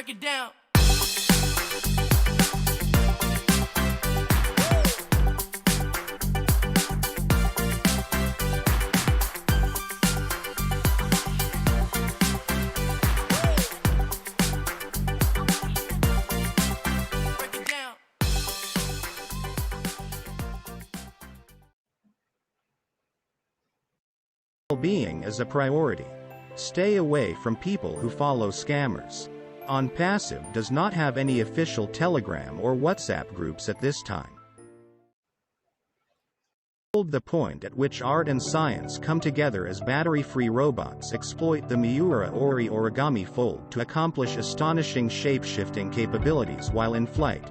Break it down. Well-being is a priority. Stay away from people who follow scammers. Onpassive does not have any official Telegram or WhatsApp groups at this time. The point at which art and science come together as battery-free robots exploit the Miura Ori origami fold to accomplish astonishing shape-shifting capabilities while in flight.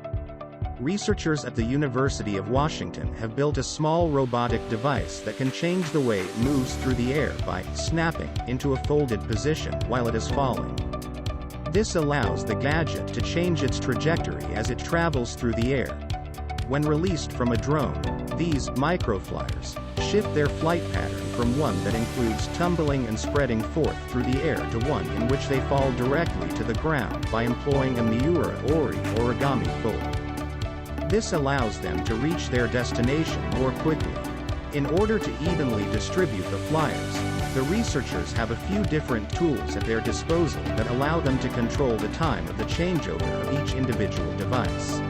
Researchers at the University of Washington have built a small robotic device that can change the way it moves through the air by snapping into a folded position while it is falling. This allows the gadget to change its trajectory as it travels through the air. When released from a drone, these microflyers shift their flight pattern from one that includes tumbling and spreading forth through the air to one in which they fall directly to the ground by employing a Miura Ori origami fold. This allows them to reach their destination more quickly. In order to evenly distribute the flyers, the researchers have a few different tools at their disposal that allow them to control the time of the changeover of each individual device.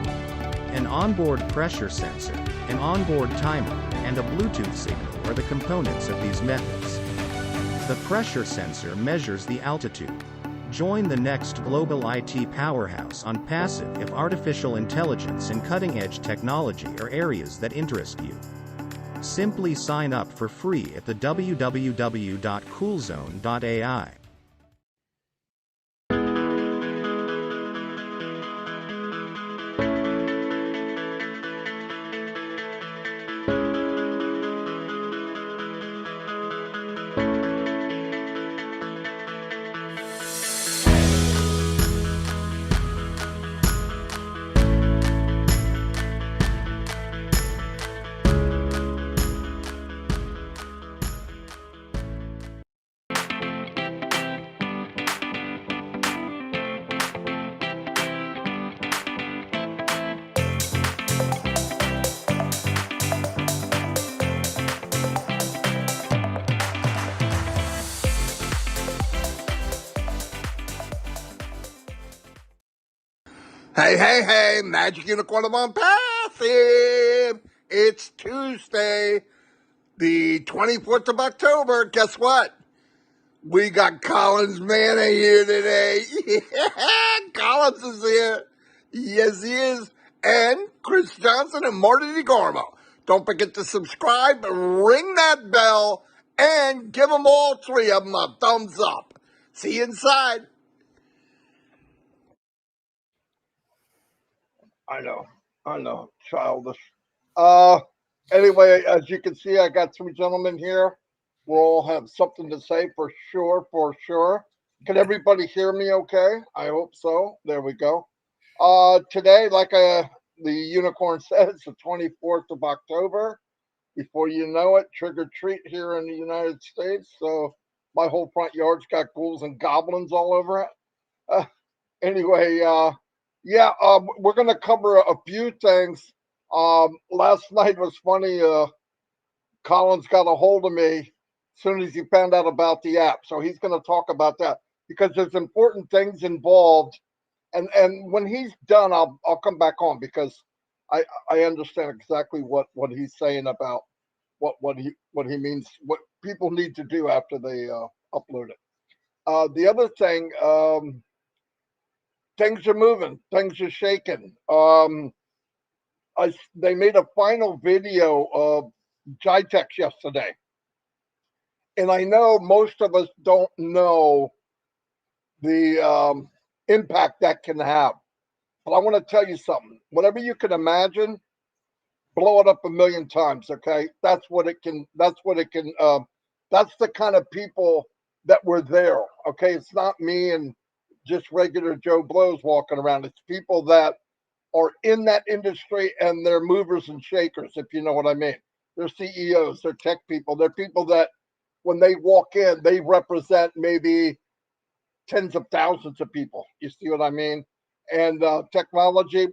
An onboard pressure sensor, an onboard timer, and a Bluetooth signal are the components of these methods. The pressure sensor measures the altitude. Join the next global IT powerhouse Onpassive if artificial intelligence and cutting-edge technology are areas that interest you. Simply sign up for free at the www.coolzone.ai. Hey, Magic Unicorn of Onpassive. It's Tuesday, the 24th of October. Guess what? We got Collins Manna here today. Yeah, Collins is here. Yes, he is. And Chris Johnson and Marty DeGarmo. Don't forget to subscribe, ring that bell, and give them all three of them a thumbs up. See you inside. I know, childish. Anyway, as you can see, I got three gentlemen here. We'll all have something to say for sure. Can everybody hear me okay? I hope so. There we go. Today, like the unicorn says, the 24th of October. Before you know it, trick or treat here in the United States. So my whole front yard's got ghouls and goblins all over it. Anyway, we're going to cover a few things. Last night was funny. Collins got a hold of me as soon as he found out about the app. So he's going to talk about that because there's important things involved. And when he's done, I'll come back on because I understand exactly what he's saying about what he means, what people need to do after they upload it. The other thing, things are moving, things are shaking. They made a final video of Jitex yesterday. And I know most of us don't know the impact that can have. But I want to tell you something. Whatever you can imagine, blow it up a million times, okay? That's the kind of people that were there, okay? It's not me and just regular Joe Blows walking around. It's people that are in that industry and they're movers and shakers, if you know what I mean. They're CEOs, they're tech people, they're people that when they walk in, they represent maybe tens of thousands of people. You see what I mean? And technology,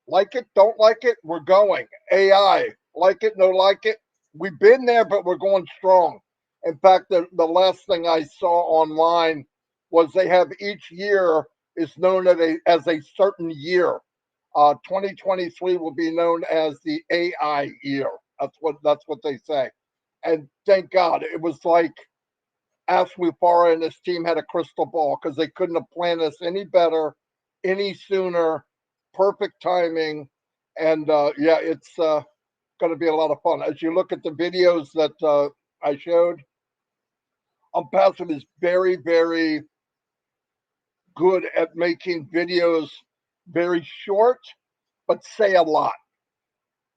like it, don't like it, we're going. AI, like it, no like it. We've been there, but we're going strong. In fact, the last thing I saw online was they have each year is known as a certain year. 2023 will be known as the AI year. That's what they say. And thank God, it was like Aswipara and his team had a crystal ball because they couldn't have planned this any better, any sooner. Perfect timing, and yeah, it's going to be a lot of fun. As you look at the videos that I showed, Onpassive is very, very good at making videos very short, but say a lot.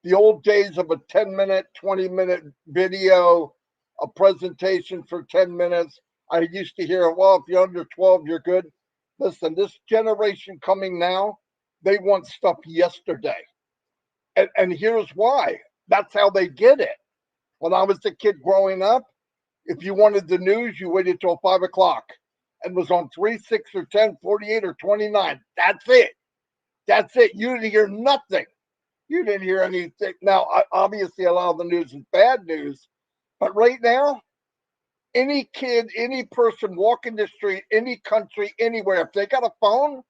The old days of a 10-minute, 20-minute video, a presentation for 10 minutes, I used to hear, well, if you're under 12, you're good. Listen, this generation coming now, they want stuff yesterday. And here's why. That's how they get it. When I was a kid growing up, if you wanted the news, you waited till 5 o'clock and was on 3, 6, or 10, 48, or 29. That's it. That's it. You didn't hear nothing. You didn't hear anything. Now, obviously, a lot of the news is bad news, but right now, any kid, any person walking the street, any country, anywhere, if they got a phone,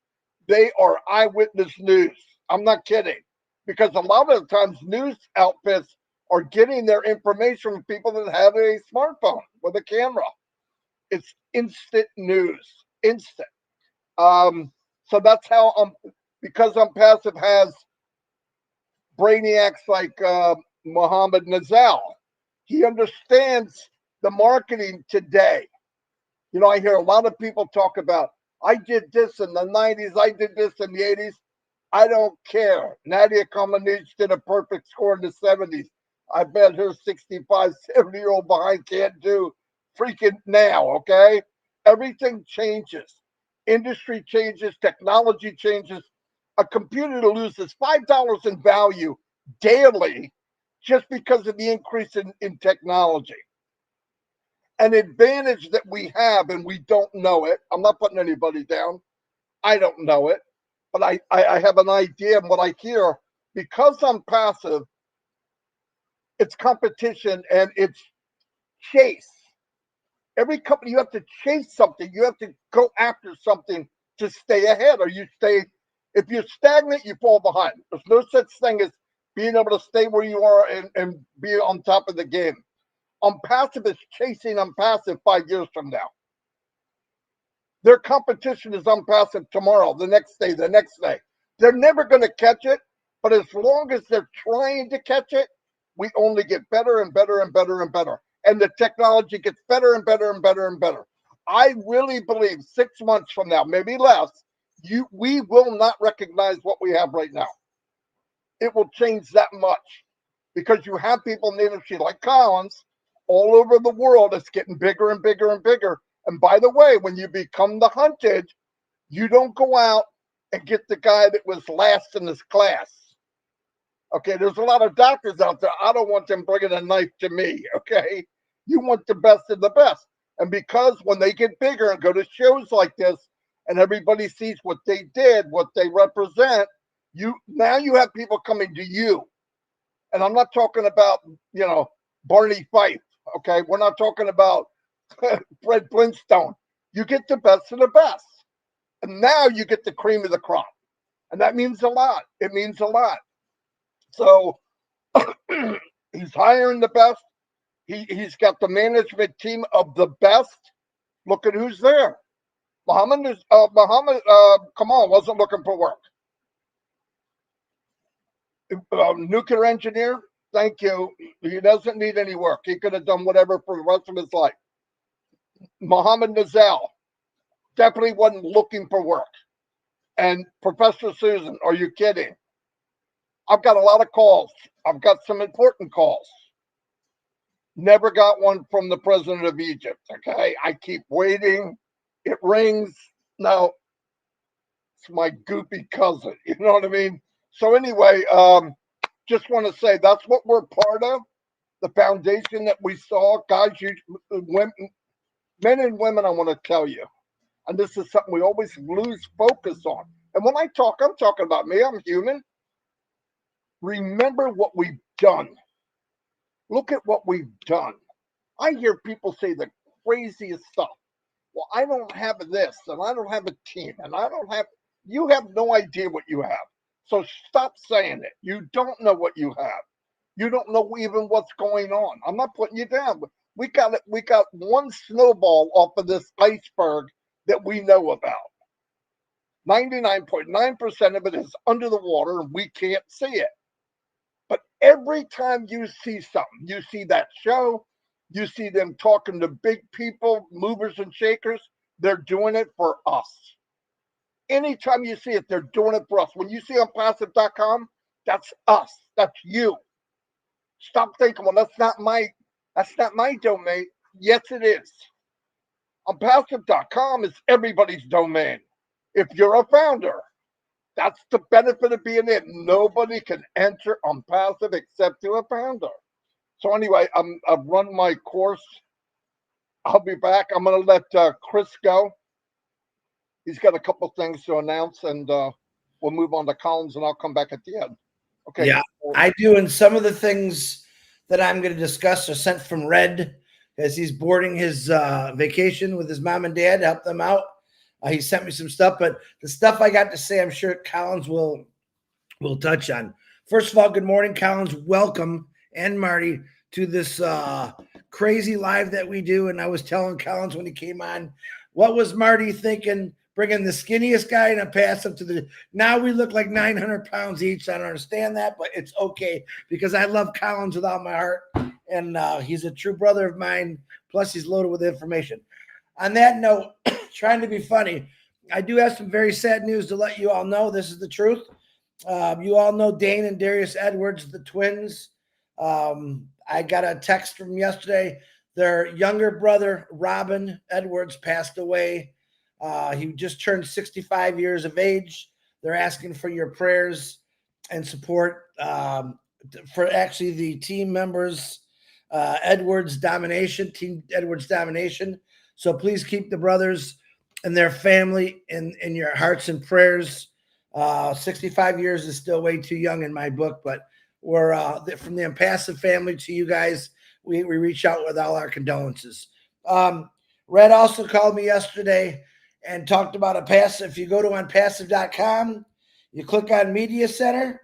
they are eyewitness news. I'm not kidding. Because a lot of the times, news outfits are getting their information from people that have a smartphone with a camera. It's instant news, instant. So that's how, because Onpassive has brainiacs like Mohammed Nazal. He understands the marketing today. You know, I hear a lot of people talk about, I did this in the 90s, I did this in the 80s. I don't care. Nadia Comaneci did a perfect score in the 70s. I bet her 65, 70-year-old behind can't do freaking now, okay? Everything changes. Industry changes, technology changes. A computer loses $5 in value daily just because of the increase in technology. An advantage that we have, and we don't know it. I'm not putting anybody down. I don't know it, but I have an idea of what I hear. Because I'm passive, it's competition and it's chase. Every company, you have to chase something. You have to go after something to stay ahead, or you stay. If you're stagnant, you fall behind. There's no such thing as being able to stay where you are and be on top of the game. Onpassive is chasing Onpassive 5 years from now. Their competition is Onpassive tomorrow, the next day, the next day. They're never going to catch it, but as long as they're trying to catch it, we only get better and better and better and better. And the technology gets better and better and better and better. I really believe 6 months from now, maybe less, we will not recognize what we have right now. It will change that much because you have people in the industry like Collins all over the world. It's getting bigger and bigger and bigger. And by the way, when you become the hunted, you don't go out and get the guy that was last in his class. Okay, there's a lot of doctors out there. I don't want them bringing a knife to me, okay? You want the best of the best. And because when they get bigger and go to shows like this and everybody sees what they did, what they represent, now you have people coming to you. And I'm not talking about, Barney Fife, okay? We're not talking about Fred Flintstone. You get the best of the best. And now you get the cream of the crop. And that means a lot. It means a lot. So he's hiring the best. He's got the management team of the best. Look at who's there. Muhammad, come on, wasn't looking for work. Nuclear engineer, thank you. He doesn't need any work. He could have done whatever for the rest of his life. Mohammed Nazal definitely wasn't looking for work. And Professor Susan, are you kidding? I've got a lot of calls. I've got some important calls. Never got one from the president of Egypt, okay? I keep waiting. It rings. No, it's my goopy cousin. You know what I mean? So anyway, just want to say that's what we're part of. The foundation that we saw, guys, women, men and women, I want to tell you, And this is something we always lose focus on. And when I talk, I'm talking about me. I'm human. Remember what we've done. Look at what we've done. I hear people say the craziest stuff. Well, I don't have this, and I don't have a team, and I don't have. You have no idea what you have. So stop saying it. You don't know what you have. You don't know even what's going on. I'm not putting you down. We got it. We got one snowball off of this iceberg that we know about. 99.9% of it is under the water, and we can't see it. But every time you see something, you see that show, you see them talking to big people, movers and shakers, they're doing it for us. Anytime you see it, they're doing it for us. When you see Onpassive.com, that's us. That's you. Stop thinking, well, that's not my domain. Yes, it is. Onpassive.com is everybody's domain. If you're a founder, that's the benefit of being in. Nobody can enter Onpassive except through a founder. So anyway, I've run my course. I'll be back. I'm going to let Chris go. He's got a couple things to announce, and we'll move on to Collins, and I'll come back at the end. Okay. Yeah, I do. And some of the things that I'm going to discuss are sent from Red as he's boarding his vacation with his mom and dad to help them out. He sent me some stuff, but the stuff I got to say, I'm sure Collins will touch on. First of all, good morning, Collins. Welcome, and Marty, to this crazy live that we do. And I was telling Collins when he came on, what was Marty thinking, bringing the skinniest guy in Onpassive to the, now we look like 900 pounds each. I don't understand that, but it's okay because I love Collins with all my heart. And he's a true brother of mine. Plus he's loaded with information. On that note, trying to be funny, I do have some very sad news to let you all know. This is the truth. You all know Dane and Darius Edwards, the twins. I got a text from yesterday. Their younger brother, Robin Edwards, passed away. He just turned 65 years of age. They're asking for your prayers and support for actually the team members, Team Edwards Domination. So please keep the brothers and their family in your hearts and prayers. 65 years is still way too young in my book, but we're from the Onpassive family to you guys. We reach out with all our condolences. Red also called me yesterday and talked about Onpassive. If you go to onpassive.com, you click on Media Center,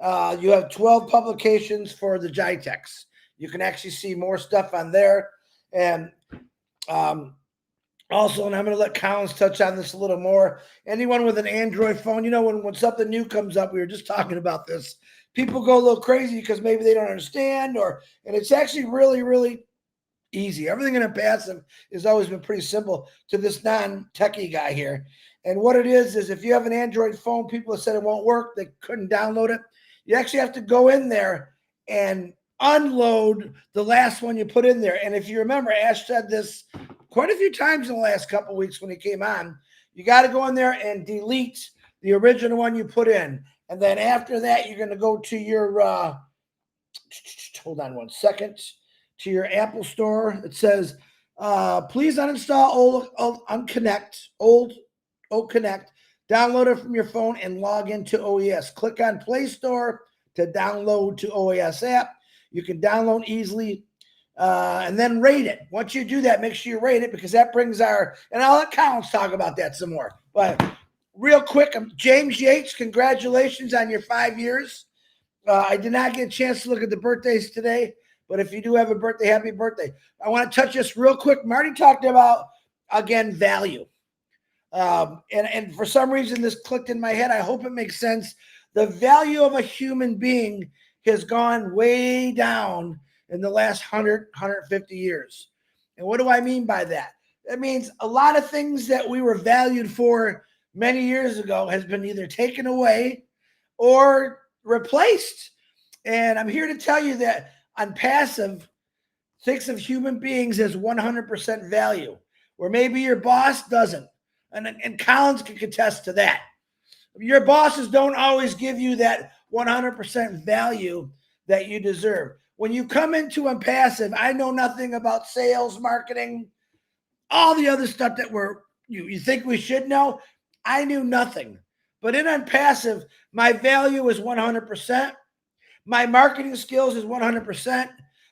you have 12 publications for the GITEX. You can actually see more stuff on there. And also, and I'm going to let Collins touch on this a little more. Anyone with an Android phone, you know, when something new comes up, we were just talking about this, people go a little crazy because maybe they don't understand, and it's actually really, really easy. Everything in Onpassive has always been pretty simple to this non-techie guy here. And what it is if you have an Android phone, people have said it won't work, they couldn't download it. You actually have to go in there and unload the last one you put in there. And if you remember, Ash said this quite a few times in the last couple of weeks when he came on, you got to go in there and delete the original one you put in. And then after that, you're going to go to your, hold on one second, to your Apple store. It says, please uninstall old Connect, download it from your phone and log into OES. Click on Play Store to download to OES app. You can download easily and then rate it. Once you do that, make sure you rate it because that brings our, and I'll let Collins talk about that some more. But real quick, James Yates, congratulations on your 5 years. I did not get a chance to look at the birthdays today, but if you do have a birthday, happy birthday. I want to touch this real quick. Marty talked about, again, value. And for some reason, this clicked in my head. I hope it makes sense. The value of a human being has gone way down in the last 100, 150 years. And what do I mean by that? That means a lot of things that we were valued for many years ago has been either taken away or replaced. And I'm here to tell you that Onpassive thinks of human beings as 100% value, where maybe your boss doesn't. And Collins can contest to that. Your bosses don't always give you that 100% value that you deserve. When you come into Onpassive, I know nothing about sales, marketing, all the other stuff that we're you think we should know? I knew nothing. But in Onpassive, my value is 100%. My marketing skills is 100%.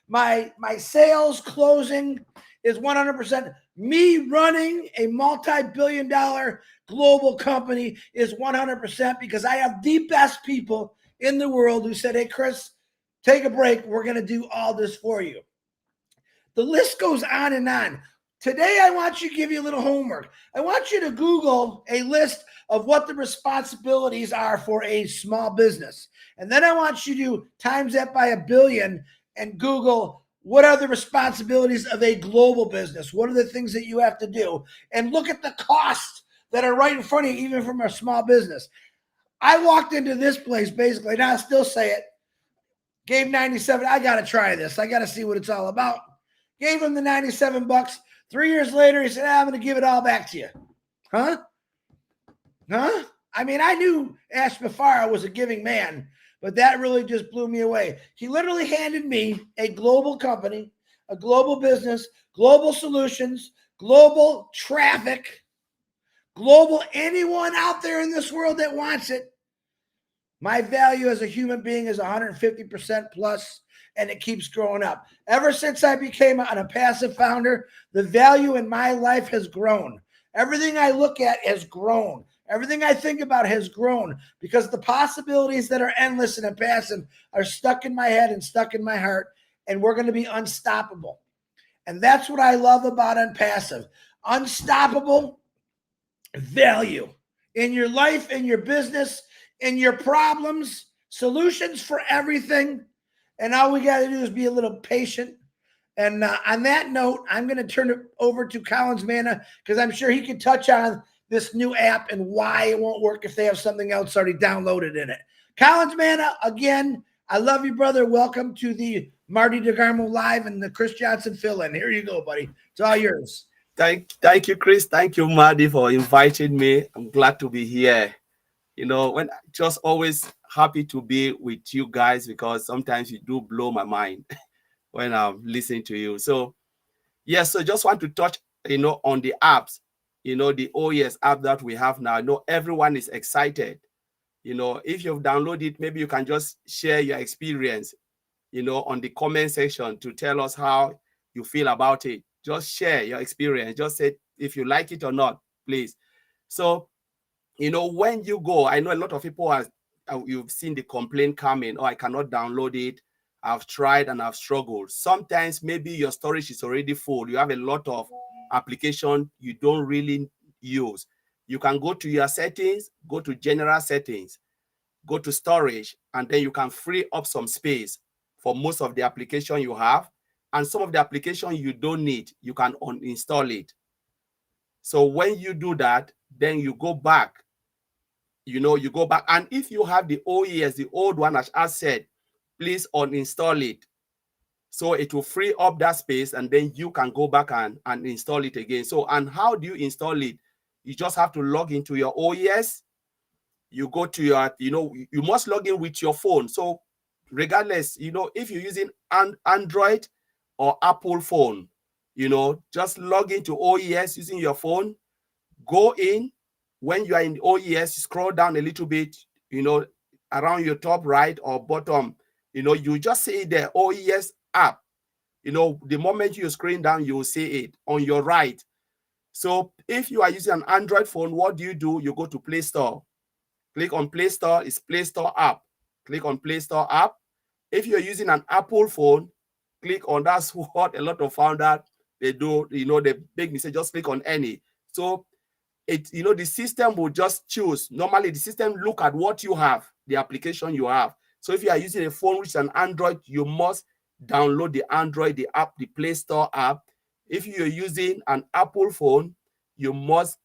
My sales closing is 100%. Me running a multi-billion-dollar global company is 100% because I have the best people in the world who said, hey, Chris, take a break. We're going to do all this for you. The list goes on and on. Today, I want you to give you a little homework. I want you to Google a list of what the responsibilities are for a small business. And then I want you to times that by 1 billion and Google what are the responsibilities of a global business? What are the things that you have to do? And look at the costs that are right in front of you, even from a small business. I walked into this place basically, and I still say it, gave 97. I got to try this. I got to see what it's all about. Gave him the 97 bucks. 3 years later, he said, I'm going to give it all back to you. Huh? I mean, I knew Ash Bafara was a giving man, but that really just blew me away. He literally handed me a global company, a global business, global solutions, global traffic, global anyone out there in this world that wants it. My value as a human being is 150% plus, and it keeps growing up. Ever since I became an Onpassive founder, the value in my life has grown. Everything I look at has grown. Everything I think about has grown because the possibilities that are endless in Onpassive are stuck in my head and stuck in my heart, and we're going to be unstoppable. And that's what I love about Onpassive. Unstoppable value in your life, in your business, in your problems, solutions for everything. And all we got to do is be a little patient. And on that note, I'm going to turn it over to Collins Manna because I'm sure he can touch on this new app and why it won't work if they have something else already downloaded in it. Collins Manna, again, I love you, brother. Welcome to the Marty DeGarmo Live and the Chris Johnson fill-in. Here you go, buddy. It's all yours. Thank you, Chris. Thank you, Marty, for inviting me. I'm glad to be here. You know, when just always happy to be with you guys because sometimes you do blow my mind when I'm listening to you. So, yes, so just want to touch, on the apps, the OES app that we have now. I know everyone is excited. If you've downloaded it, maybe you can just share your experience, on the comment section to tell us how you feel about it. Just share your experience. Just say if you like it or not, please. So, when you go, I know a lot of people you've seen the complaint coming, oh, I cannot download it. I've tried and I've struggled. Sometimes maybe your storage is already full. You have a lot of application you don't really use. You can go to your settings, go to general settings, go to storage, and then you can free up some space for most of the application you have. And some of the application you don't need, you can uninstall it. So when you do that, then you go back. You go back. And if you have the OES, the old one, as I said, please uninstall it. So it will free up that space, and then you can go back and install it again. So, and how do you install it? You just have to log into your OES. You go to your, you must log in with your phone. So regardless, if you're using an Android or Apple phone, just log into OES using your phone. Go in. When you are in OES, scroll down a little bit, around your top right or bottom, you just see the OES app. The moment you screen down, you will see it on your right. So if you are using an Android phone, what do? You go to Play Store. Click on Play Store. It's Play Store app. Click on Play Store app. If you're using an Apple phone, click on, that's what a lot of founders, they do, the big mistake, just click on any. So the system will just choose. Normally, the system look at what you have, the application you have. So if you are using a phone which is an Android, you must download the Android, the app, the Play Store app. If you're using an Apple phone, you must,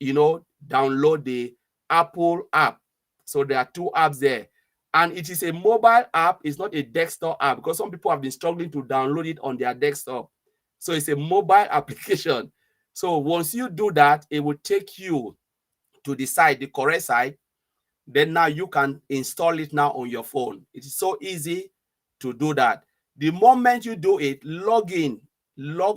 download the Apple app. So there are two apps there. And it is a mobile app. It's not a desktop app because some people have been struggling to download it on their desktop. So it's a mobile application. So once you do that, it will take you to the site, the correct site. Then now you can install it now on your phone. It is so easy to do that. The moment you do it, log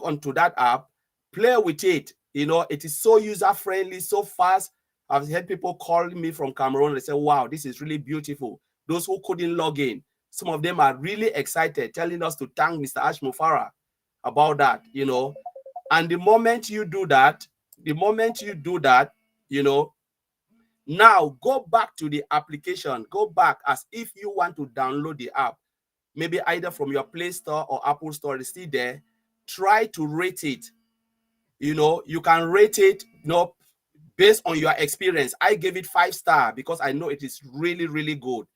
onto that app, play with it. You know, it is so user-friendly, so fast. I've had people calling me from Cameroon and say, wow, this is really beautiful. Those who couldn't log in, some of them are really excited, telling us to thank Mr. Ashmufara about that, you know. And the moment you do that, you know, now go back to the application, go back as if you want to download the app, maybe either from your Play Store or Apple Store, it's still there. Try to rate it. You know, you can rate it, you know, based on your experience. I gave it 5 stars because I know it is really, really good.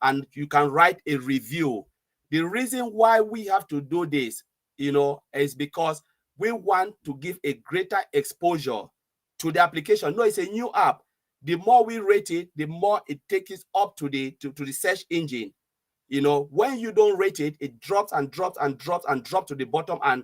And you can write a review. The reason why we have to do this, you know, is because we want to give a greater exposure to the application. No, it's a new app. The more we rate it, the more it takes it up to the search engine. You know, when you don't rate it, it drops and drops and drops and drops to the bottom, and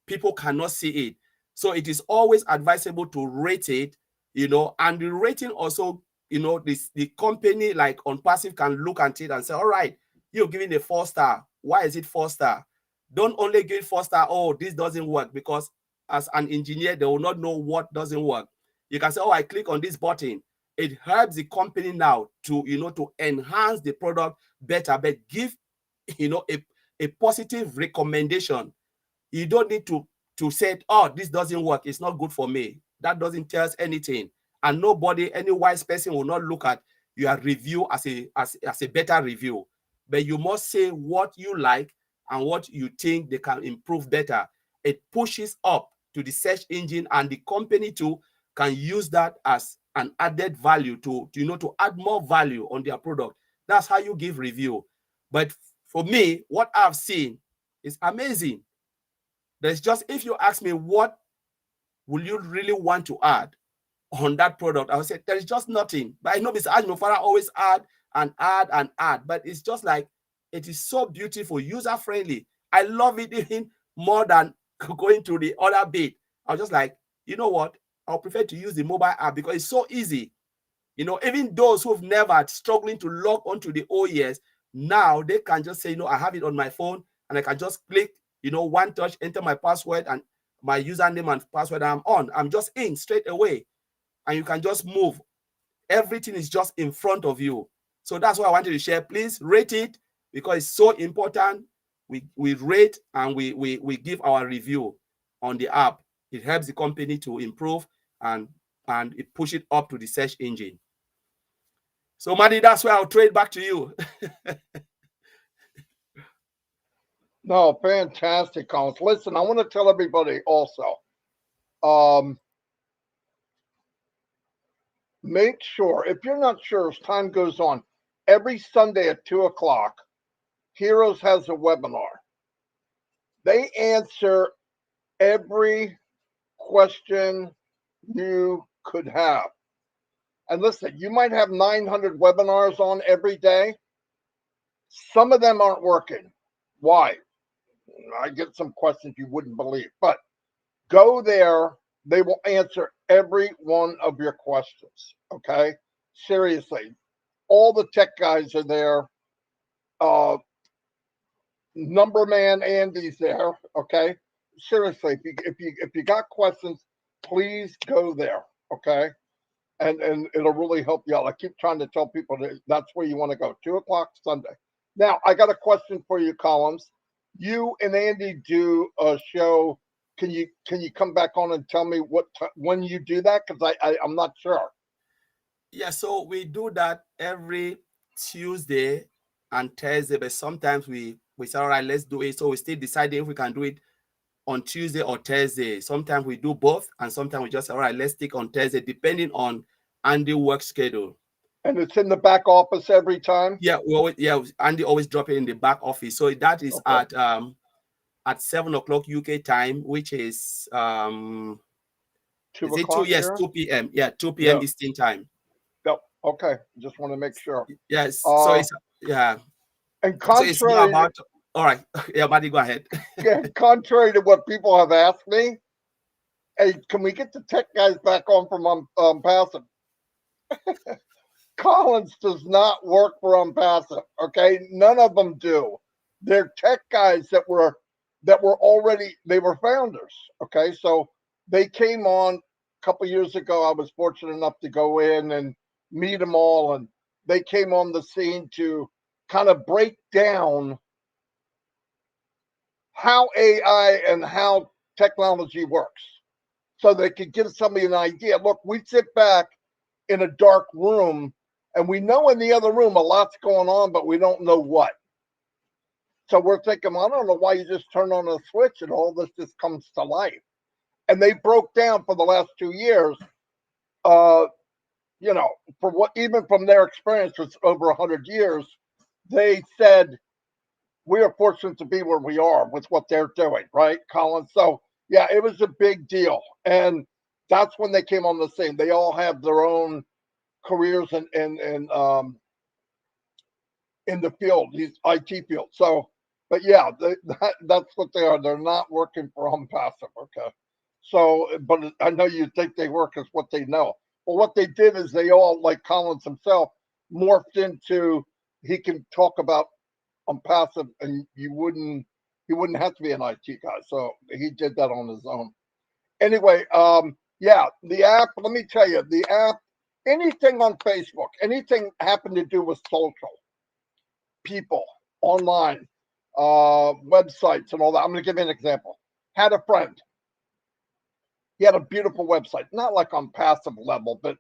people cannot see it. So it is always advisable to rate it, you know, and the rating also, you know, the company like Onpassive can look at it and say, all right, you're giving a 4-star. Why is it 4-star? Don't only give 4-star, oh, this doesn't work, because as an engineer, they will not know what doesn't work. You can say, oh, I click on this button. It helps the company now to, you know, to enhance the product better, but give, you know, a positive recommendation. You don't need to say, oh, this doesn't work, it's not good for me. That doesn't tell us anything. And nobody, any wise person will not look at your review as a better review. But you must say what you like and what you think they can improve better. It pushes up to the search engine, and the company too can use that as an added value to you know, to add more value on their product. That's how you give review. But for me, what I've seen is amazing. There's just, if you ask me what will you really want to add on that product, I would say there's just nothing. But I know Mr. Ajmofara always add and add and add, but it's just like, it is so beautiful, user-friendly. I love it even more than going to the other bit. I was just like, you know what? I'll prefer to use the mobile app because it's so easy. You know, even those who've never struggling to log onto the OES, now they can just say, you know, I have it on my phone and I can just click, you know, one touch, enter my password and my username and password, and I'm on. I'm just in straight away. And you can just move. Everything is just in front of you. So that's what I wanted to share. Please rate it because it's so important. We rate and we give our review on the app. It helps the company to improve, and it push it up to the search engine. So Marty, that's where I'll trade back to you. No, fantastic, Collins. Listen, I want to tell everybody also, make sure, if you're not sure, as time goes on, every Sunday at 2 o'clock, Heroes has a webinar. They answer every question you could have. And listen, you might have 900 webinars on every day. Some of them aren't working. Why? I get some questions you wouldn't believe, but go there. They will answer every one of your questions. Okay. Seriously. All the tech guys are there. Number man Andy's there. Okay. Seriously, if you got questions, please go there. Okay. And it'll really help you out. I keep trying to tell people that that's where you want to go. 2 o'clock Sunday. Now, I got a question for you, Collins. You and Andy do a show. Can you come back on and tell me when you do that? Because I'm not sure. Yeah, so we do that every Tuesday and Thursday, but sometimes we say, all right, let's do it. So we still deciding if we can do it on Tuesday or Thursday. Sometimes we do both, and sometimes we just say, all right, let's stick on Thursday, depending on Andy's work schedule. And it's in the back office every time? Yeah, Andy always drop it in the back office. So that is okay. At 7 o'clock UK time, which is 2 o'clock. Yes, 2 p.m. Yeah, 2 p.m. Yeah. Eastern time. Yep. Okay. Just want to make sure. Yes. So it's And contrary, so it's not about. All right. Yeah, Marty, go ahead. Yeah, contrary to what people have asked me, hey, can we get the tech guys back on from Onpassive? Collins does not work for Onpassive. Okay, none of them do. They're tech guys that were already, they were founders. Okay, so they came on couple years ago, I was fortunate enough to go in and meet them all, and they came on the scene to kind of break down how AI and how technology works, so they could give somebody an idea. Look, we sit back in a dark room, and we know in the other room a lot's going on, but we don't know what. So we're thinking, well, I don't know why you just turn on a switch and all this just comes to life. And they broke down for the last 2 years, you know, for what, even from their experience, was over 100 years, they said, we are fortunate to be where we are with what they're doing, right, Colin? So, yeah, it was a big deal. And that's when they came on the scene. They all have their own careers in the field, these IT field. So, but yeah, that's what they are. They're not working for Onpassive, okay? So, but I know you think they work as what they know. Well, what they did is they all, like Collins himself, morphed into, he can talk about Onpassive, and he wouldn't have to be an IT guy. So he did that on his own. Anyway, yeah, the app, let me tell you, the app, anything on Facebook, anything happened to do with social, people, online, websites and all that. I'm going to give you an example. Had a friend. He had a beautiful website, not like on passive level, but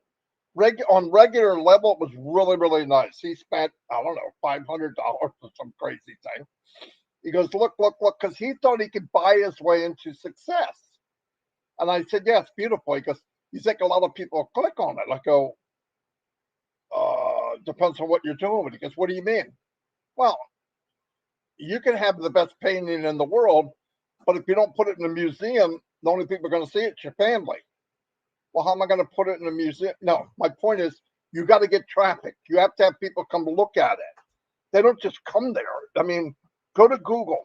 on regular level, it was really, really nice. He spent, I don't know, $500 or some crazy thing. He goes, look, because he thought he could buy his way into success. And I said, yeah, it's beautiful. He goes, you think a lot of people click on it? I go, depends on what you're doing with it. He goes, what do you mean? Well, you can have the best painting in the world, but if you don't put it in a museum, the only people are going to see it is your family. Well, how am I going to put it in a museum? No, my point is, you got to get traffic. You have to have people come to look at it. They don't just come there. I mean, go to Google.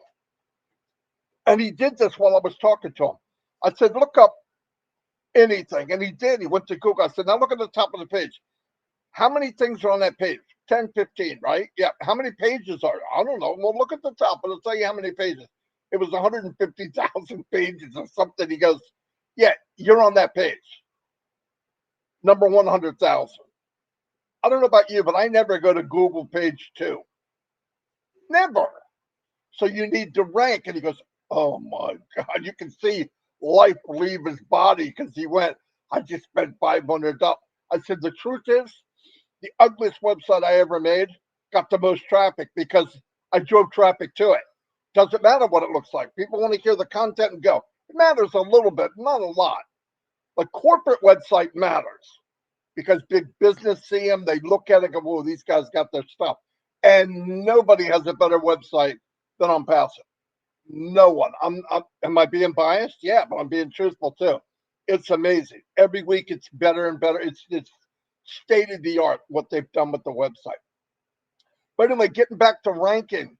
And he did this while I was talking to him. I said, look up anything. And he did. He went to Google. I said, now look at the top of the page. How many things are on that page? 10, 15, right? Yeah. How many pages are there? I don't know. Well, look at the top. It'll tell you how many pages. It was 150,000 pages or something. He goes, yeah, you're on that page. Number 100,000. I don't know about you, but I never go to Google page 2. Never. So you need to rank. And he goes, oh my God, you can see life leave his body because he went, I just spent $500. I said, the truth is, the ugliest website I ever made got the most traffic because I drove traffic to it. Doesn't matter what it looks like. People want to hear the content and go. It matters a little bit, not a lot. The corporate website matters because big business see them. They look at it and go, whoa, these guys got their stuff. And nobody has a better website than Onpassive. No one. Am I being biased? Yeah, but I'm being truthful too. It's amazing. Every week it's better and better. It's state of the art what they've done with the website. But anyway, getting back to ranking,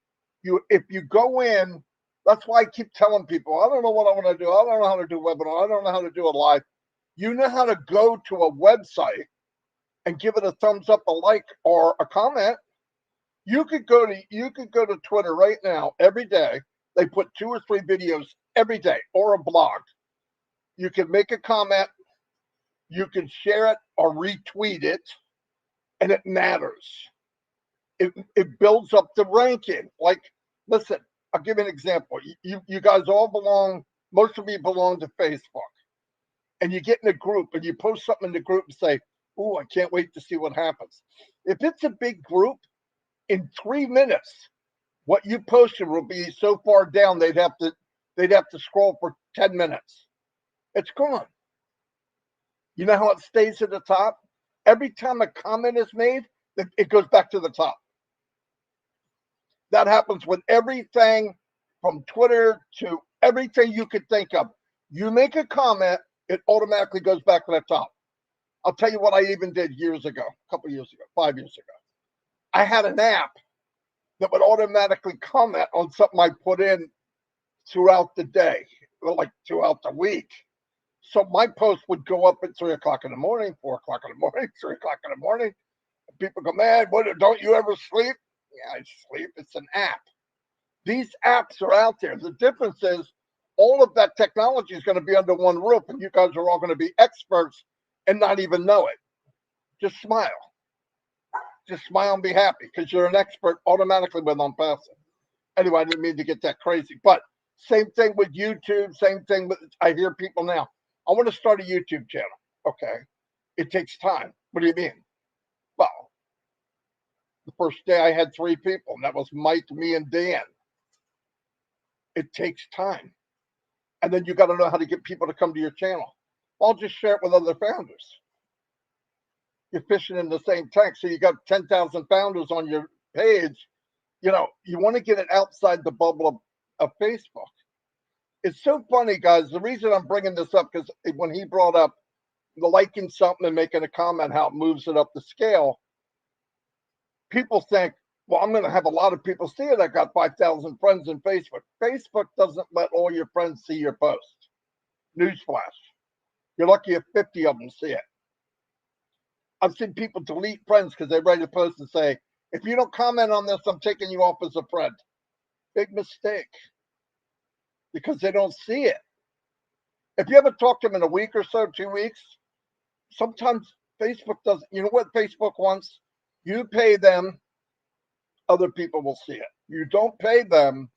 if you go in, that's why I keep telling people, I don't know what I want to do. I don't know how to do webinar. I don't know how to do a live. You know how to go to a website and give it a thumbs up, a like, or a comment. You could go to Twitter right now every day. They put 2 or 3 videos every day, or a blog. You can make a comment, you can share it or retweet it, and it matters. It builds up the ranking. Like, listen, I'll give you an example. You guys all belong, most of you belong to Facebook. And you get in a group and you post something in the group and say, oh, I can't wait to see what happens. If it's a big group, in 3 minutes, what you posted will be so far down they'd have to scroll for 10 minutes. It's gone. You know how it stays at the top? Every time a comment is made, it goes back to the top. That happens with everything from Twitter to everything you could think of. You make a comment, it automatically goes back to the top. I'll tell you what I even did years ago, a couple years ago, 5 years ago. I had an app that would automatically comment on something I put in throughout the day, like throughout the week. So my post would go up at 3 o'clock in the morning, 4 o'clock in the morning, 3 o'clock in the morning. And people go, man, don't you ever sleep? Yeah, I sleep. It's an app. These apps are out there. The difference is all of that technology is going to be under one roof, and you guys are all going to be experts and not even know it. Just smile. Just smile and be happy because you're an expert automatically with Onpassive. Anyway, I didn't mean to get that crazy, but same thing with YouTube. Same thing with, I hear people now, I want to start a YouTube channel. Okay. It takes time. What do you mean? Well, the first day I had 3 people, and that was Mike, me, and Dan. It takes time. And then you got to know how to get people to come to your channel. I'll just share it with other founders. You're fishing in the same tank. So you got 10,000 founders on your page. You know, you want to get it outside the bubble of Facebook. It's so funny, guys. The reason I'm bringing this up, because when he brought up the liking something and making a comment, how it moves it up the scale, people think, well, I'm going to have a lot of people see it. I got 5,000 friends in Facebook. Facebook doesn't let all your friends see your post. Newsflash. You're lucky if 50 of them see it. I've seen people delete friends because they write a post and say, if you don't comment on this, I'm taking you off as a friend. Big mistake. Because they don't see it. If you haven't talked to them in a week or so, 2 weeks, sometimes Facebook doesn't. You know what Facebook wants? You pay them, other people will see it. You don't pay them,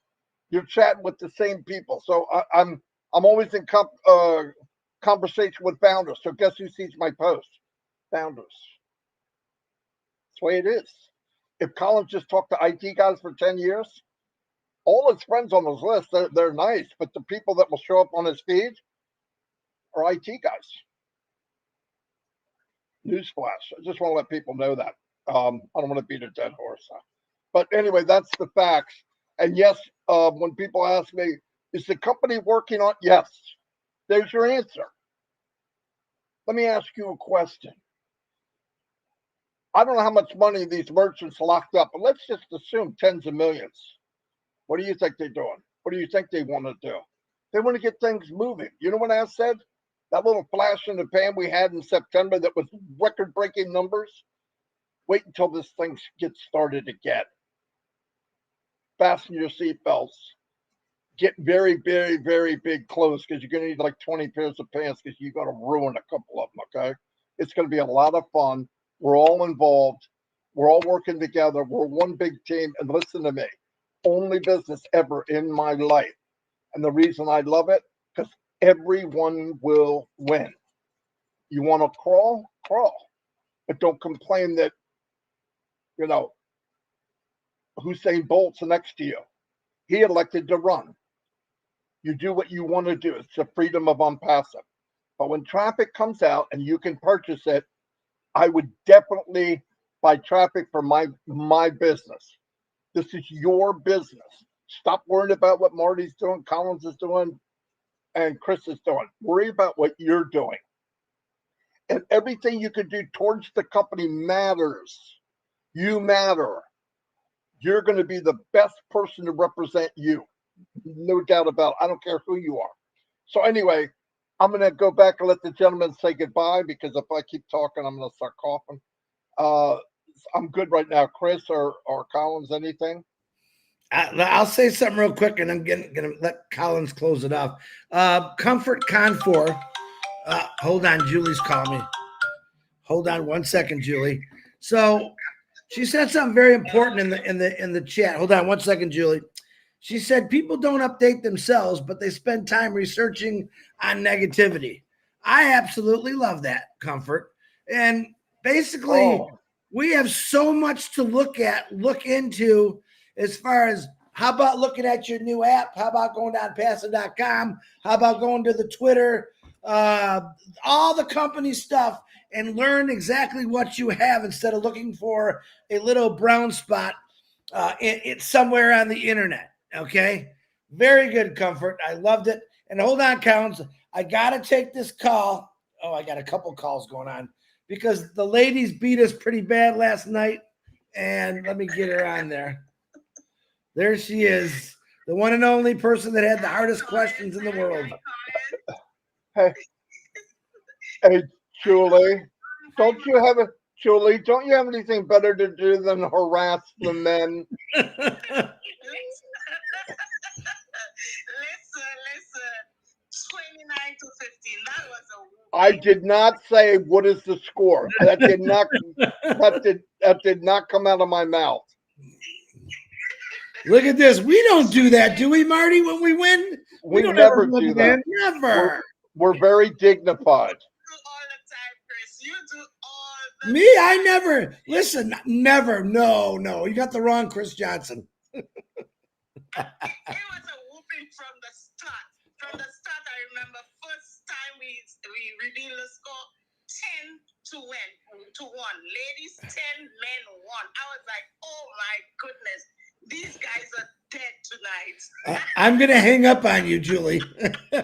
you're chatting with the same people. So I'm always in conversation with founders. So guess who sees my post? Founders. That's the way it is. If Colin just talked to IT guys for 10 years, all his friends on his list, they're nice, but the people that will show up on his feed are IT guys. Newsflash. I just want to let people know that. I don't want to beat a dead horse. But anyway, that's the facts. And yes, when people ask me, is the company working on? Yes. There's your answer. Let me ask you a question. I don't know how much money these merchants locked up, but let's just assume tens of millions. What do you think they're doing? What do you think they want to do? They want to get things moving. You know what I said? That little flash in the pan we had in September that was record-breaking numbers. Wait until this thing gets started again. Fasten your seatbelts. Get very, very, very big clothes because you're going to need like 20 pairs of pants because you're going to ruin a couple of them, okay? It's going to be a lot of fun. We're all involved. We're all working together. We're one big team. And listen to me. Only business ever in my life. And the reason I love it, because everyone will win. You want to crawl? Crawl. But don't complain that, you know, Usain Bolt's next to you. He elected to run. You do what you want to do. It's the freedom of Onpassive. But when traffic comes out and you can purchase it, I would definitely buy traffic for my business. This is your business. Stop worrying about what Marty's doing, Collins is doing, and Chris is doing. Worry about what you're doing. And everything you can do towards the company matters. You matter. You're going to be the best person to represent you. No doubt about it. I don't care who you are. So anyway, I'm going to go back and let the gentleman say goodbye because if I keep talking, I'm going to start coughing. I'm good right now. Chris or Collins, anything? I'll say something real quick, and I'm going to let Collins close it off. Comfort Con4. Hold on, Julie's calling me. Hold on 1 second, Julie. So she said something very important in the chat. Hold on 1 second, Julie. She said people don't update themselves, but they spend time researching on negativity. I absolutely love that, Comfort. And basically, we have so much to look into as far as how about looking at your new app? How about going to Onpassive.com? How about going to the Twitter? All the company stuff and learn exactly what you have instead of looking for a little brown spot it's somewhere on the internet. Okay. Very good, Comfort. I loved it. And hold on, Collins. I got to take this call. Oh, I got a couple calls going on because the ladies beat us pretty bad last night. And let me get her on there. There she is. The one and only person that had the hardest questions in the world. Hey, Julie, don't you have anything better to do than harass the men? Listen, 29 to 15. That was a I did not say what is the score. That did not come out of my mouth. Look at this. We don't do that, do we, Marty? When we win, We don't never ever do win. that. Never. We're very dignified. You do all the time, Chris. You do all the Me, I never. Listen, never. No. You got the wrong Chris Johnson. It was a whooping from the start. From the start, I remember first time we revealed the score 10 to 1. Ladies 10, men 1. I was like, oh my goodness, these guys are dead tonight. I'm gonna hang up on you, Julie. All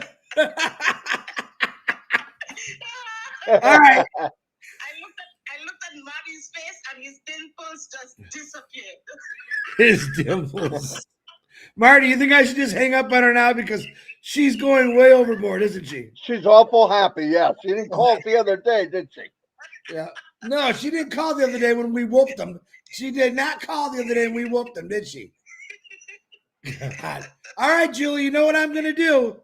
right. I looked at Marty's face and his dimples just disappeared. His dimples. Marty, you think I should just hang up on her now because she's going way overboard, isn't she? She's awful happy. Yeah, she didn't call us the other day, did she? Yeah. No, she didn't call the other day when we whooped them. She did not call the other day when we whooped them, did she? God. All right, Julie, you know what I'm going to do?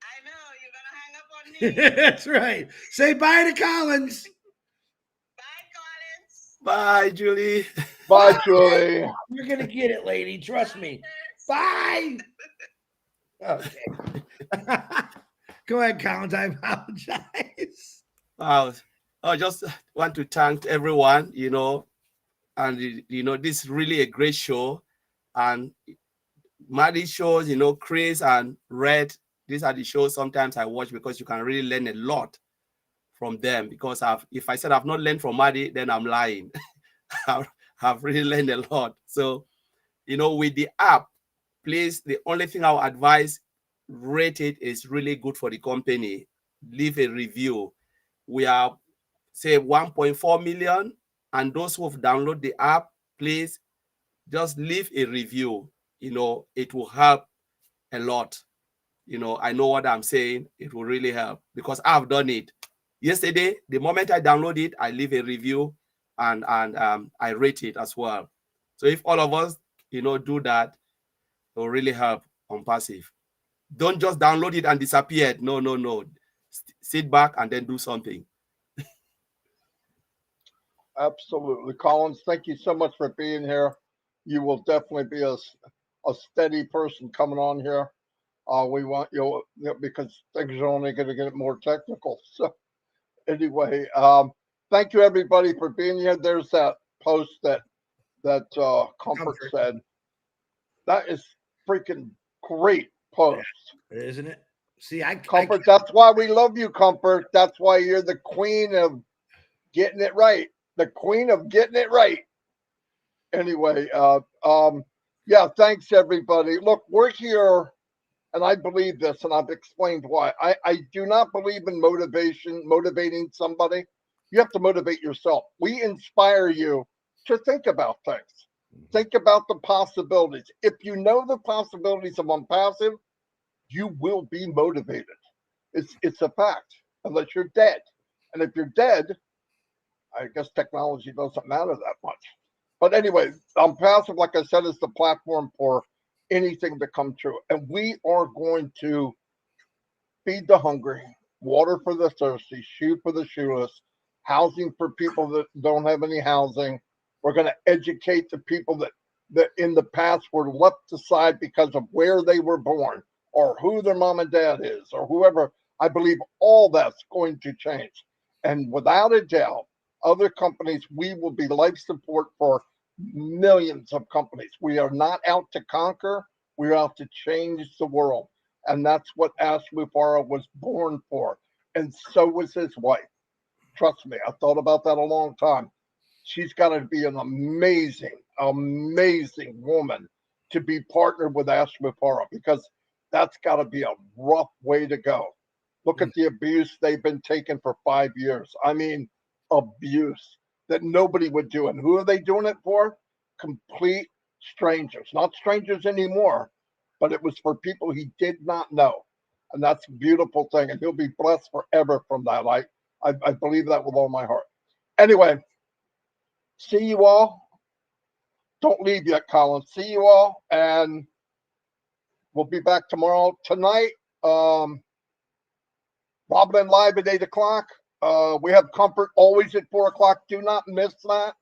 I know, you're going to hang up on me. That's right. Say bye to Collins. Bye, Collins. Bye, Julie. Bye, Julie. You're going to get it, lady. Trust me. Bye. Okay. Go ahead, Collins. I apologize. Wow. I just want to thank everyone, and, this is really a great show. And Marty shows, Chris and Red, these are the shows sometimes I watch because you can really learn a lot from them. Because if I said I've not learned from Marty, then I'm lying. I've really learned a lot. So, with the app, please, the only thing I'll advise, rate it. Is really good for the company. Leave a review. We are, say, 1.4 million. And those who have downloaded the app, please just leave a review. It will help a lot. I know what I'm saying. It will really help because I've done it. Yesterday, the moment I download it, I leave a review and I rate it as well. So if all of us, do that, it will really help Onpassive. Don't just download it and disappear. No. Sit back and then do something. Absolutely. Collins, thank you so much for being here. You will definitely be a steady person coming on here. We want you because things are only going to get more technical. So anyway, thank you everybody for being here. There's that post that Comfort said. That is freaking great post. Isn't it? See, Comfort, that's why we love you, Comfort. That's why you're the queen of getting it right. The queen of getting it right. Anyway, yeah, thanks everybody. Look, we're here, and I believe this, and I've explained why. I do not believe in motivating somebody. You have to motivate yourself. We inspire you to think about things. Think about the possibilities. If you know the possibilities of Onpassive, you will be motivated. It's a fact, unless you're dead. And if you're dead, I guess technology doesn't matter that much. But anyway, Onpassive, like I said, is the platform for anything to come true. And we are going to feed the hungry, water for the thirsty, shoe for the shoeless, housing for people that don't have any housing. We're going to educate the people that in the past were left aside because of where they were born or who their mom and dad is or whoever. I believe all that's going to change. And without a doubt, other companies, we will be life support for millions of companies. We are not out to conquer. We're out to change the world. And that's what Ashmufara was born for. And so was his wife. Trust me, I thought about that a long time. She's got to be an amazing, amazing woman to be partnered with Ashmufara because that's got to be a rough way to go. Look at the abuse they've been taking for 5 years. I mean, abuse that nobody would do. And who are they doing it for? Complete strangers. Not strangers anymore, but it was for people he did not know. And that's a beautiful thing. And he'll be blessed forever from that. I believe that with all my heart. Anyway, see you all. Don't leave yet, Colin. See you all. And we'll be back tomorrow. Tonight, Robin live at 8 o'clock. We have Comfort always at 4 o'clock. Do not miss that.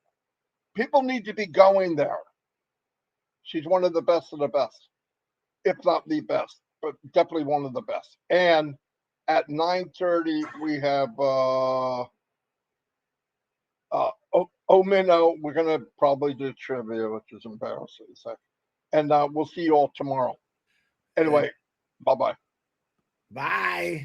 People need to be going there. She's one of the best of the best, if not the best, but definitely one of the best. And at 9:30, we have Omino. We're going to probably do trivia, which is embarrassing to say. And we'll see you all tomorrow. Anyway, bye-bye. Bye.